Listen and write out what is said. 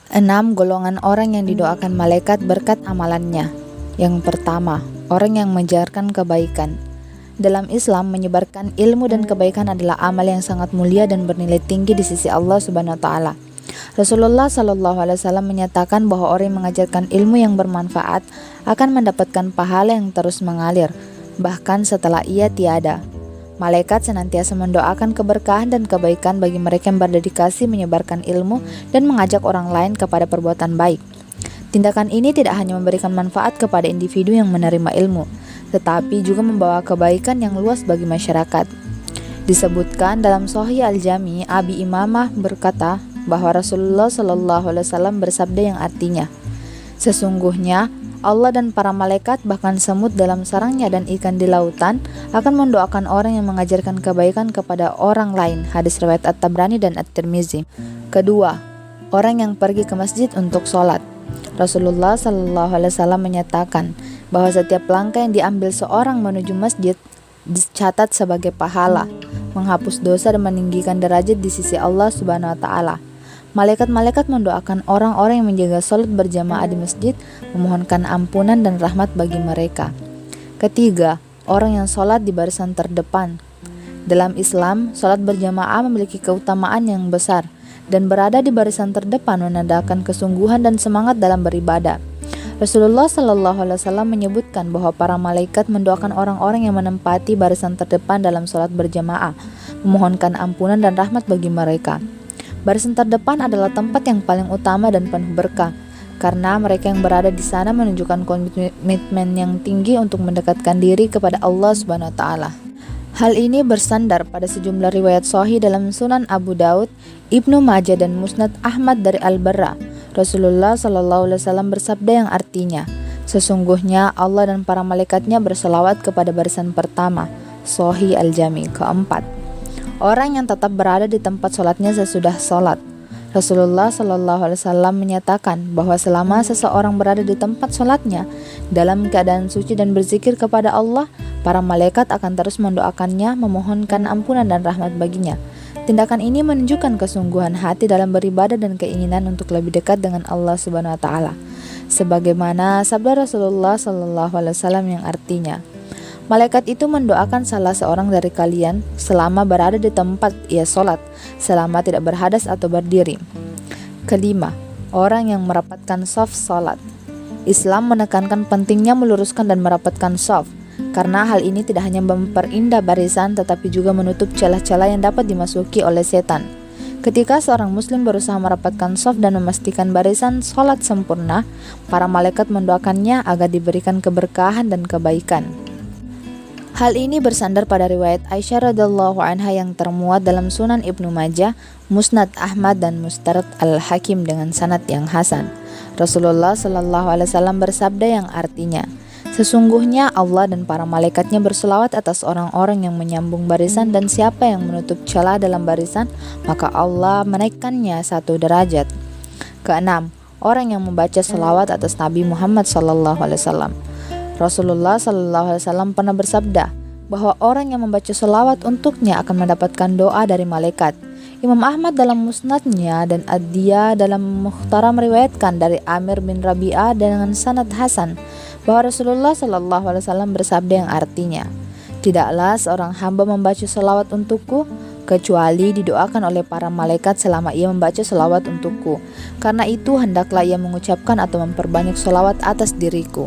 6 golongan orang yang didoakan malaikat berkat amalannya. Yang pertama, orang yang mengajarkan kebaikan. Dalam Islam, menyebarkan ilmu dan kebaikan adalah amal yang sangat mulia dan bernilai tinggi di sisi Allah Subhanahu wa taala. Rasulullah Shallallahu alaihi wasallam menyatakan bahwa orang yang mengajarkan ilmu yang bermanfaat akan mendapatkan pahala yang terus mengalir, bahkan setelah ia tiada. Malaikat senantiasa mendoakan keberkahan dan kebaikan bagi mereka yang berdedikasi menyebarkan ilmu dan mengajak orang lain kepada perbuatan baik. Tindakan ini tidak hanya memberikan manfaat kepada individu yang menerima ilmu, tetapi juga membawa kebaikan yang luas bagi masyarakat. Disebutkan dalam Sahih Al-Jami, Abi Imamah berkata bahwa Rasulullah Shallallahu alaihi wasallam bersabda yang artinya, "Sesungguhnya Allah dan para malaikat bahkan semut dalam sarangnya dan ikan di lautan akan mendoakan orang yang mengajarkan kebaikan kepada orang lain." Hadis riwayat At-Tabrani dan At-Tirmizi. Kedua, orang yang pergi ke masjid untuk sholat. Rasulullah Shallallahu alaihi wasallam menyatakan bahwa setiap langkah yang diambil seorang menuju masjid dicatat sebagai pahala, menghapus dosa dan meninggikan derajat di sisi Allah Subhanahu wa taala. Malaikat-malaikat mendoakan orang-orang yang menjaga sholat berjamaah di masjid, memohonkan ampunan dan rahmat bagi mereka. Ketiga, orang yang sholat di barisan terdepan. Dalam Islam, sholat berjamaah memiliki keutamaan yang besar, dan berada di barisan terdepan menandakan kesungguhan dan semangat dalam beribadah. Rasulullah Shallallahu alaihi wasallam menyebutkan bahwa para malaikat mendoakan orang-orang yang menempati barisan terdepan dalam sholat berjamaah, memohonkan ampunan dan rahmat bagi mereka. Barisan terdepan adalah tempat yang paling utama dan penuh berkah, karena mereka yang berada di sana menunjukkan komitmen yang tinggi untuk mendekatkan diri kepada Allah Subhanahu wa taala. Hal ini bersandar pada sejumlah riwayat sahih dalam Sunan Abu Daud, Ibnu Majah dan Musnad Ahmad dari Al-Barra. Rasulullah Shallallahu alaihi wasallam bersabda yang artinya, "Sesungguhnya Allah dan para malaikatnya berselawat kepada barisan pertama." Sahih Al-Jami. Keempat, orang yang tetap berada di tempat sholatnya sesudah sholat. Rasulullah Shallallahu alaihi wasallam menyatakan bahwa selama seseorang berada di tempat sholatnya dalam keadaan suci dan berzikir kepada Allah, para malaikat akan terus mendoakannya, memohonkan ampunan dan rahmat baginya. Tindakan ini menunjukkan kesungguhan hati dalam beribadah dan keinginan untuk lebih dekat dengan Allah Subhanahu wa taala. Sebagaimana sabda Rasulullah Shallallahu alaihi wasallam yang artinya, malaikat itu mendoakan salah seorang dari kalian selama berada di tempat ia sholat, selama tidak berhadas atau berdiri. Kelima, orang yang merapatkan shaf sholat. Islam menekankan pentingnya meluruskan dan merapatkan shaf, karena hal ini tidak hanya memperindah barisan tetapi juga menutup celah-celah yang dapat dimasuki oleh setan. Ketika seorang muslim berusaha merapatkan shaf dan memastikan barisan sholat sempurna, para malaikat mendoakannya agar diberikan keberkahan dan kebaikan. Hal ini bersandar pada riwayat Aisyah radhiyallahu anha yang termuat dalam Sunan Ibnu Majah, Musnad Ahmad dan Mustadrak Al-Hakim dengan sanad yang hasan. Rasulullah Shallallahu alaihi wasallam bersabda yang artinya, "Sesungguhnya Allah dan para malaikatnya berselawat atas orang-orang yang menyambung barisan, dan siapa yang menutup celah dalam barisan, maka Allah menaikkannya satu derajat." Keenam, orang yang membaca selawat atas Nabi Muhammad Shallallahu alaihi wasallam. Rasulullah Shallallahu alaihi wasallam pernah bersabda bahwa orang yang membaca selawat untuknya akan mendapatkan doa dari malaikat. Imam Ahmad dalam musnadnya dan Ad-Diyah dalam Mukhtaram meriwayatkan dari Amir bin Rabi'ah dengan sanad hasan bahwa Rasulullah Shallallahu alaihi wasallam bersabda yang artinya, "Tidaklah seorang hamba membaca selawat untukku kecuali didoakan oleh para malaikat selama ia membaca selawat untukku. Karena itu hendaklah ia mengucapkan atau memperbanyak selawat atas diriku."